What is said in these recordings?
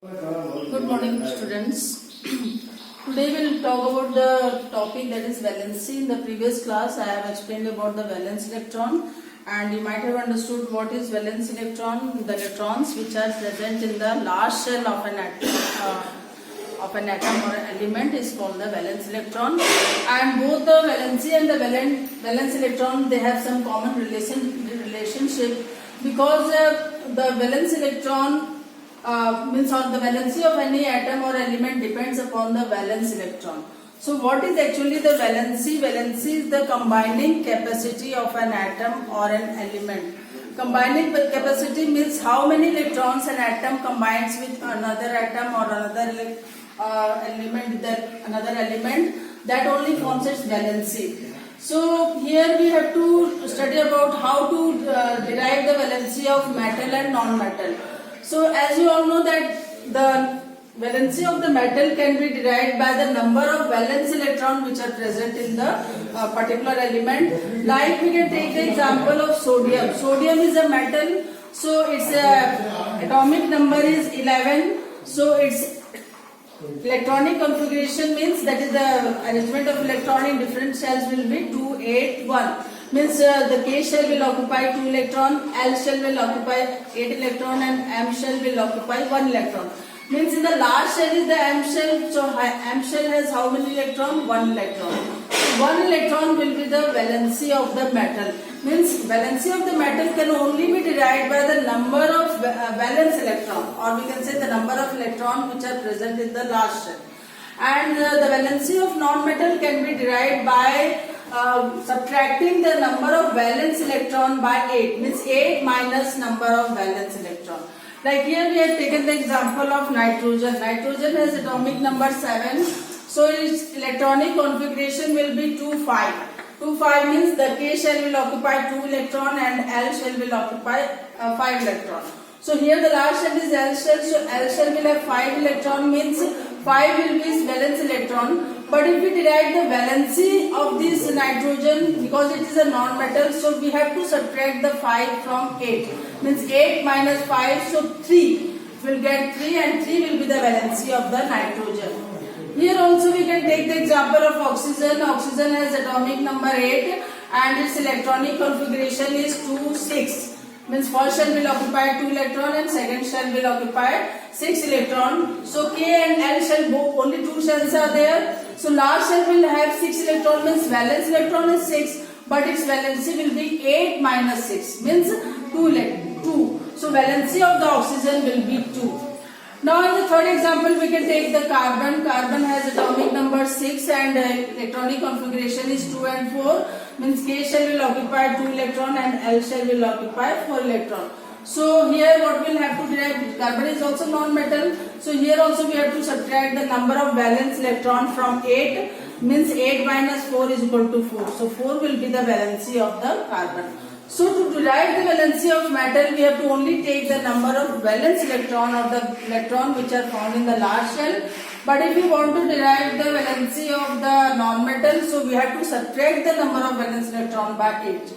Good morning, students. Today we will talk about the topic that is valency. In the previous class, I have explained about the valence electron, and you might have understood what is valence electron. The electrons which are present in the last shell of an atom or element is called the valence electron. And both the valency and the valence electron, they have some common relationship because the valence electron means on the valency of any atom or element depends upon the valence electron. So what is actually the valency? Valency is the combining capacity of an atom or an element. Combining capacity means how many electrons an atom combines with another atom or another element, that only forms its valency. So here we have to study about how to derive the valency of metal and non-metal. So as you all know that the valency of the metal can be derived by the number of valence electrons which are present in the particular element. Like we can take the example of sodium. Sodium is a metal, so its atomic number is 11. So its electronic configuration means that is the arrangement of electron in different shells will be 2, 8, 1. Means the K shell will occupy 2 electron, L shell will occupy 8 electron and M shell will occupy 1 electron. Means in the last shell is the M shell, so M shell has how many electron? 1 electron. So 1 electron will be the valency of the metal. Means valency of the metal can only be derived by the number of valence electron, or we can say the number of electrons which are present in the last shell. And the valency of non-metal can be derived by subtracting the number of valence electron by 8, means 8 minus number of valence electron. Like here we have taken the example of nitrogen. Nitrogen has atomic number 7, so its electronic configuration will be 2, 5. 2, 5 means the K shell will occupy 2 electron and L shell will occupy 5 electron. So here the last shell is L shell, so L shell will have 5 electron, means 5 will be its valence electron. But if we derive the valency of this nitrogen, because it is a non-metal, so we have to subtract the 5 from 8. Means 8 minus 5, so 3. We'll get 3 and 3 will be the valency of the nitrogen. Here also we can take the example of oxygen. Oxygen has atomic number 8 and its electronic configuration is 2, 6. Means first shell will occupy 2 electron and second shell will occupy 6 electron. So K and L shell both, only 2 shells are there. So last shell will have 6 electron, means valence electron is 6, but its valency will be 8 minus 6, means 2. So valency of the oxygen will be 2. Now in the third example we can take the carbon. Carbon has atomic number 6 and electronic configuration is 2 and 4. Means K shell will occupy 2 electron and L shell will occupy 4 electron. So here what we'll have to derive, carbon is also non-metal. So here also we have to subtract the number of valence electron from 8. Means 8 minus 4 is equal to 4. So 4 will be the valency of the carbon. So to derive the valency of metal, we have to only take the number of valence electron or the electron which are found in the last shell. But if we want to derive the valency of the non-metal, so we have to subtract the number of valence electron by 8.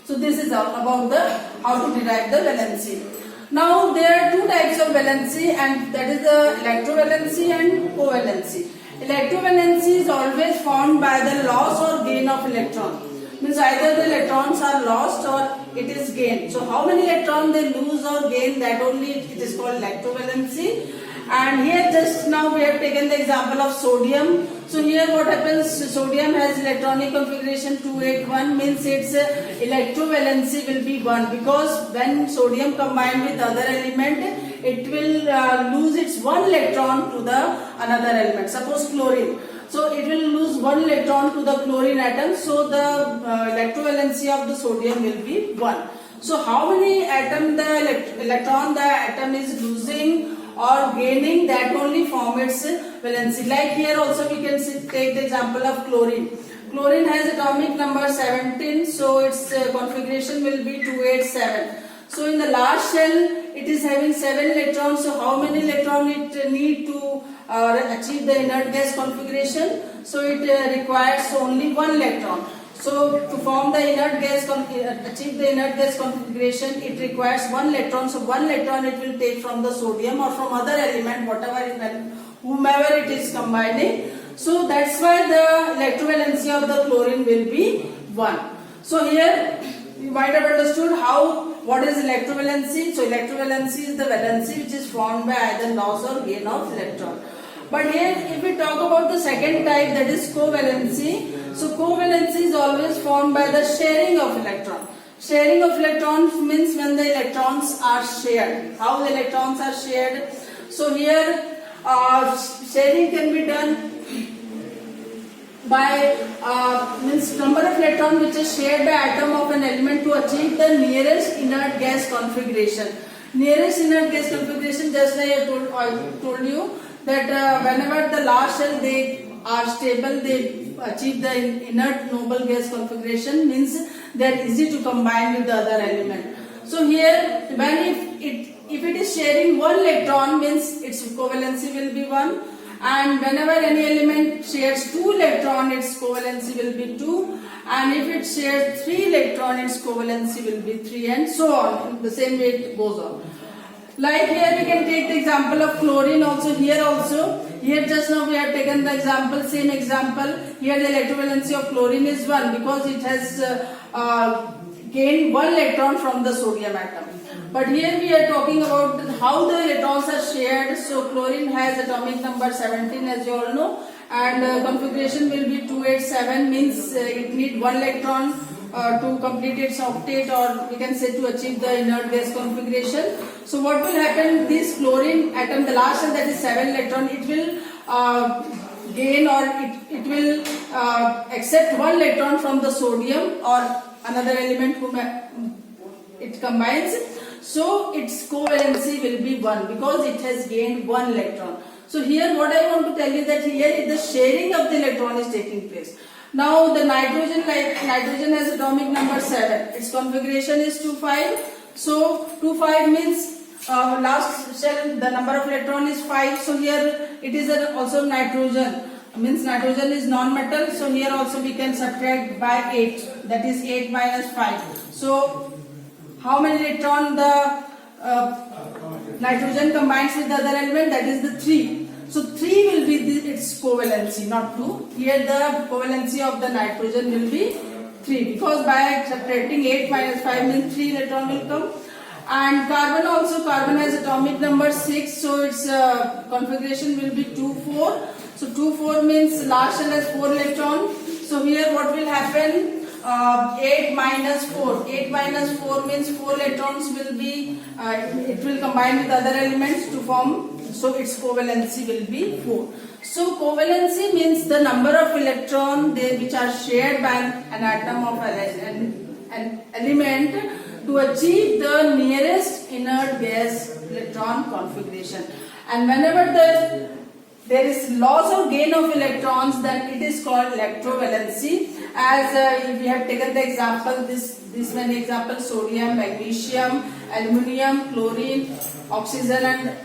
So this is all about the how to derive the valency. Now there are two types of valency, and that is the electrovalency and covalency. Electrovalency is always formed by the loss or gain of electron. Means either the electrons are lost or it is gained. So how many electrons they lose or gain, that only it is called electrovalency. And here just now we have taken the example of sodium. So here what happens, sodium has electronic configuration 281, means its electrovalency will be 1, because when sodium combined with other element, it will lose its 1 electron to the another element. Suppose chlorine. So it will lose 1 electron to the chlorine atom, so the electrovalency of the sodium will be 1. So how many atom the electron the atom is losing or gaining, that only form its valency. Like here also we can take the example of chlorine. Chlorine has atomic number 17, so its configuration will be 287. So in the last shell it is having 7 electrons, so how many electrons it need to achieve the inert gas configuration? So it requires only 1 electron. So to form the inert gas, achieve the inert gas configuration, it requires one electron. So one electron it will take from the sodium or from other element, whomever it is combining. So that's why the electrovalency of the chlorine will be 1. So here you might have understood what is electrovalency. So electrovalency is the valency which is formed by either loss or gain of electron. But here if we talk about the second type, that is covalency. So covalency is always formed by the sharing of electron. Sharing of electrons means when the electrons are shared. How the electrons are shared? So here sharing can be done by means number of electrons which is shared by atom of an element to achieve the nearest inert gas configuration. Nearest inert gas configuration, just like I told you that whenever the last shell they are stable, they achieve the inert noble gas configuration, means they are easy to combine with the other element. So here when if it is sharing one electron, means its covalency will be 1. And whenever any element shares 2 electrons, its covalency will be 2. And if it shares 3 electrons, its covalency will be 3, and so on. The same way it goes on. Like here we can take the example of chlorine also. Here just now we have taken the example, same example. Here the electrovalency of chlorine is 1 because it has gained 1 electron from the sodium atom. But here we are talking about how the electrons are shared. So chlorine has atomic number 17, as you all know, and configuration will be 287, means it needs 1 electron to complete its octet, or we can say to achieve the inert gas configuration. So what will happen? This chlorine atom, the last one, that is 7 electron, it will gain, or it will accept 1 electron from the sodium or another element whom it combines. So its covalency will be 1 because it has gained 1 electron. So here what I want to tell you that here the sharing of the electron is taking place. Now the nitrogen, like nitrogen has atomic number 7. Its configuration is 2,5. So 2,5 means last shell the number of electron is 5. So here it is also nitrogen. Means nitrogen is non-metal. So here also we can subtract by 8. That is 8 minus 5. So how many electron the nitrogen combines with the other element? That is the 3. So 3 will be its covalency, not 2. Here the covalency of the nitrogen will be 3 because by subtracting 8 minus 5 means 3 electron will come. And carbon also, carbon has atomic number 6, so its configuration will be 2,4. So 2,4 means last shell has 4 electron. So here what will happen? 8 minus 4. 8 minus 4 means 4 electrons will be, it will combine with other elements to form, so its covalency will be 4. So covalency means the number of electrons which are shared by an atom of an element to achieve the nearest inert gas electron configuration. And whenever there is loss or gain of electrons, then it is called electrovalency. As we have taken the example, this many examples: sodium, magnesium, aluminium, chlorine, oxygen and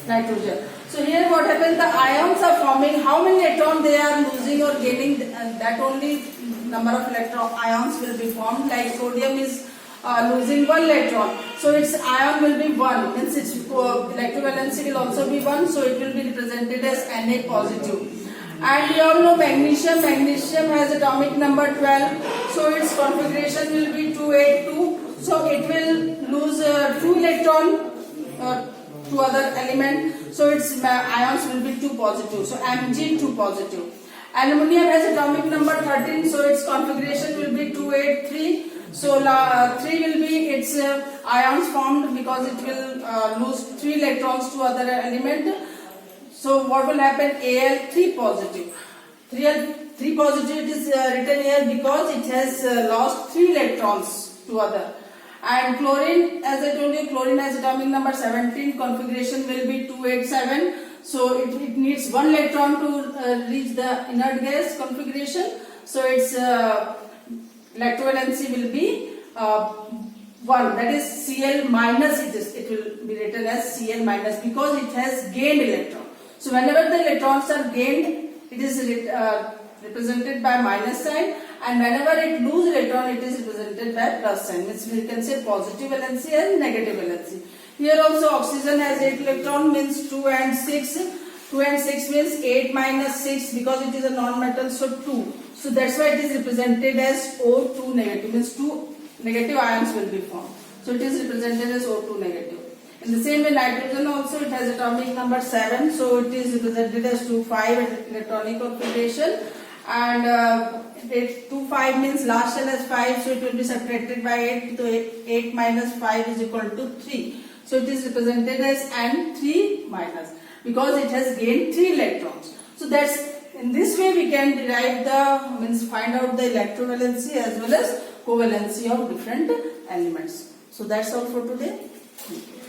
nitrogen. So here what happens, the ions are forming, how many electrons they are losing or gaining, that only number of ions will be formed. Like sodium is losing 1 electron, so its ion will be 1, means its electrovalency will also be 1, so it will be represented as Na positive. And we all know magnesium has atomic number 12, so its configuration will be 282, so it will lose 2 electron to other element, so its ions will be 2 positive, so Mg 2 positive. Aluminium has atomic number 13, so its configuration will be 283. So 3 will be its ions formed because it will lose 3 electrons to other element. So what will happen? Al 3 positive. 3 positive it is written here because it has lost 3 electrons to other. And chlorine, as I told you, chlorine has atomic number 17. Configuration will be 287. So it needs 1 electron to reach the inert gas configuration. So its electrovalency will be 1, that is Cl minus, it will be written as Cl minus because it has gained electron. So whenever the electrons are gained, it is represented by minus sign, and whenever it lose electron, it is represented by plus sign. Means we can say positive valency and negative valency. Here also oxygen has 8 electron, means 2 and 6. 2 and 6 means 8 minus 6, because it is a non-metal, so 2. So that's why it is represented as O2 negative, means 2 negative ions will be formed. So it is represented as O2 negative. In the same way, nitrogen also, it has atomic number 7, so it is represented as 2,5 electronic configuration. And 2,5 means last shell has 5, so it will be subtracted by 8, so 8 minus 5 is equal to 3. So it is represented as N3 minus, because it has gained 3 electrons. So that's, in this way we can derive the, means find out the electrovalency as well as covalency of different elements. So that's all for today. Thank you.